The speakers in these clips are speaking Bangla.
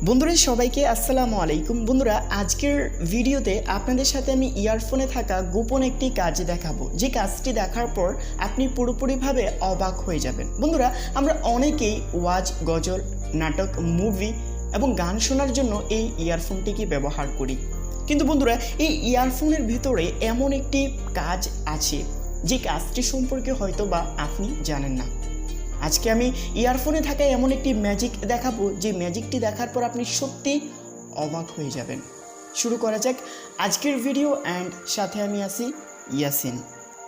বন্ধুরা সবাইকে আসসালামু আলাইকুম। বন্ধুরা আজকের ভিডিওতে আপনাদের সাথে আমি ইয়ারফোনে থাকা গোপন একটি কাজ দেখাবো, যে কাজটি দেখার পর আপনি পুরোপুরিভাবে অবাক হয়ে যাবেন। বন্ধুরা আমরা অনেকেই ওয়াজ, গজল, নাটক, মুভি এবং গান শোনার জন্য এই ইয়ারফোনটিকে ব্যবহার করি, কিন্তু বন্ধুরা এই ইয়ারফোনের ভিতরে এমন একটি কাজ আছে যে কাজটি সম্পর্কে হয়তো বা আপনি জানেন না। আজকে আমি ইয়ারফোনে থাকা এমন একটি ম্যাজিক দেখাবো যে ম্যাজিকটি দেখার পর আপনি সত্যি অবাক হয়ে যাবেন। শুরু করা যাক আজকের ভিডিও, অ্যান্ড সাথে আমি আছি ইয়াসিন।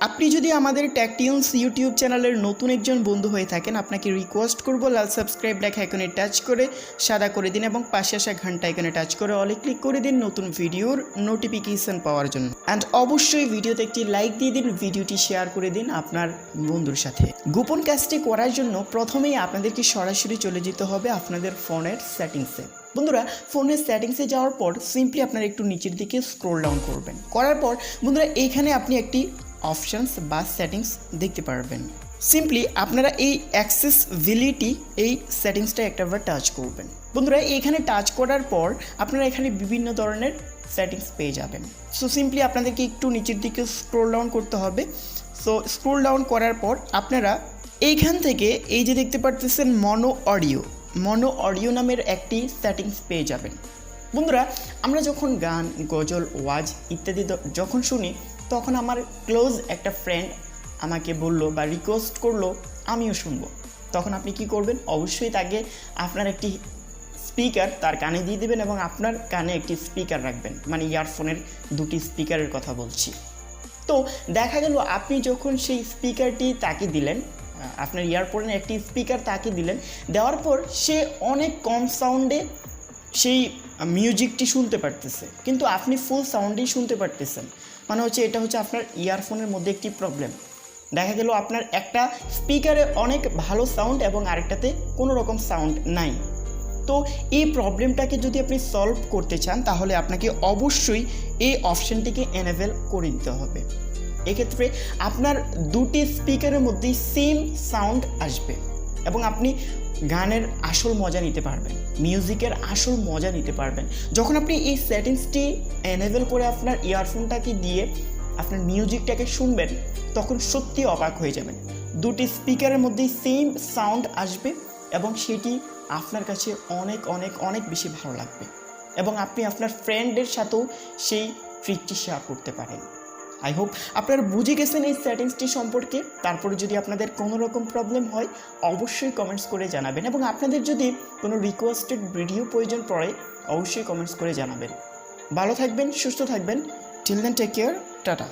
আপনি যদি আমাদের টেকটিউনস ইউটিউব চ্যানেলের নতুন একজন বন্ধু হয়ে থাকেন, আপনাকে রিকোয়েস্ট করব লাল সাবস্ক্রাইব লেখা আইকনে টাচ করে সাদা করে দিন এবং পাশে আসা ঘন্টা আইকনে টাচ করে অলে ক্লিক করে দিন নতুন ভিডিওর নোটিফিকেশন পাওয়ার জন্য। অ্যান্ড অবশ্যই ভিডিওতে একটি লাইক দিয়ে দিন, ভিডিওটি শেয়ার করে দিন আপনার বন্ধুর সাথে। গোপন কাজটি করার জন্য প্রথমেই আপনাদেরকে সরাসরি চলে যেতে হবে আপনাদের ফোনের সেটিংসে। বন্ধুরা ফোনের সেটিংসে যাওয়ার পর সিম্পলি আপনারা একটু নিচের দিকে স্ক্রল ডাউন করবেন। করার পর বন্ধুরা এইখানে আপনি একটি অপশানস বা সেটিংস দেখতে পারবেন। সিম্পলি আপনারা এই অ্যাক্সেসিবিলিটি এই সেটিংসটা একটাবার টাচ করবেন। বন্ধুরা এইখানে টাচ করার পর আপনারা এখানে বিভিন্ন ধরনের সেটিংস পেয়ে যাবেন। সো সিম্পলি আপনাদেরকে একটু নিচের দিকে স্ক্রল ডাউন করতে হবে। সো স্ক্রল ডাউন করার পর আপনারা এইখান থেকে এই যে দেখতে পারতেছেন মনো অডিও নামের একটি সেটিংস পেয়ে যাবেন। বন্ধুরা আমরা যখন গান, গজল, ওয়াজ ইত্যাদি যখন শুনি, তখন আমার ক্লোজ একটা ফ্রেন্ড আমাকে বলল বা রিকোয়েস্ট করলো আমিও শুনবো, তখন আপনি কি করবেন? অবশ্যই তাকে আপনার একটি স্পিকার তার কানে দিয়ে দেবেন এবং আপনার কানে একটি স্পিকার রাখবেন, মানে ইয়ারফোনের দুটি স্পিকারের কথা বলছি। তো দেখা গেল আপনি যখন সেই স্পিকারটি তাকে দিলেন, আপনার ইয়ারফোনের একটি স্পিকার তাকে দিলেন, দেওয়ার পর সে অনেক কম সাউন্ডে সেই মিউজিকটি শুনতে পারতেছে, কিন্তু আপনি ফুল সাউন্ডেই শুনতে পারতেছেন। মানে হচ্ছে এটা হচ্ছে আপনার ইয়ারফোনের মধ্যে একটি প্রবলেম। দেখা গেল আপনার একটা স্পিকারে অনেক ভালো সাউন্ড এবং আরেকটাতে কোনো রকম সাউন্ড নাই। তো এই প্রবলেমটাকে যদি আপনি সলভ করতে চান তাহলে আপনাকে অবশ্যই এই অপশানটিকে এনেবল করে দিতে হবে। এক্ষেত্রে আপনার দুটি স্পিকারের মধ্যেই সেম সাউন্ড আসবে এবং আপনি গানের আসল মজা নিতে পারবেন, মিউজিকের আসল মজা নিতে পারবেন। যখন আপনি এই সেটিংসটি এনেবল করে আপনার ইয়ারফোনটাকে দিয়ে আপনার মিউজিকটাকে শুনবেন, তখন সত্যি অবাক হয়ে যাবেন। দুটি স্পিকারের মধ্যেই সেম সাউন্ড আসবে এবং সেটি আপনার কাছে অনেক অনেক অনেক বেশি ভালো লাগবে এবং আপনি আপনার ফ্রেন্ডের সাথেও সেই ট্রিকটি শেয়ার করতে পারেন। আই হোপ আপনারা বুঝে গেছেন এই সেটিংসটি সম্পর্কে। তারপরে যদি আপনাদের কোনো রকম প্রবলেম হয় অবশ্যই কমেন্টস করে জানাবেন এবং আপনাদের যদি কোনো রিকোয়েস্টেড ভিডিও প্রয়োজন পড়ে অবশ্যই কমেন্টস করে জানাবেন। ভালো থাকবেন, সুস্থ থাকবেন। Till then take care, tata.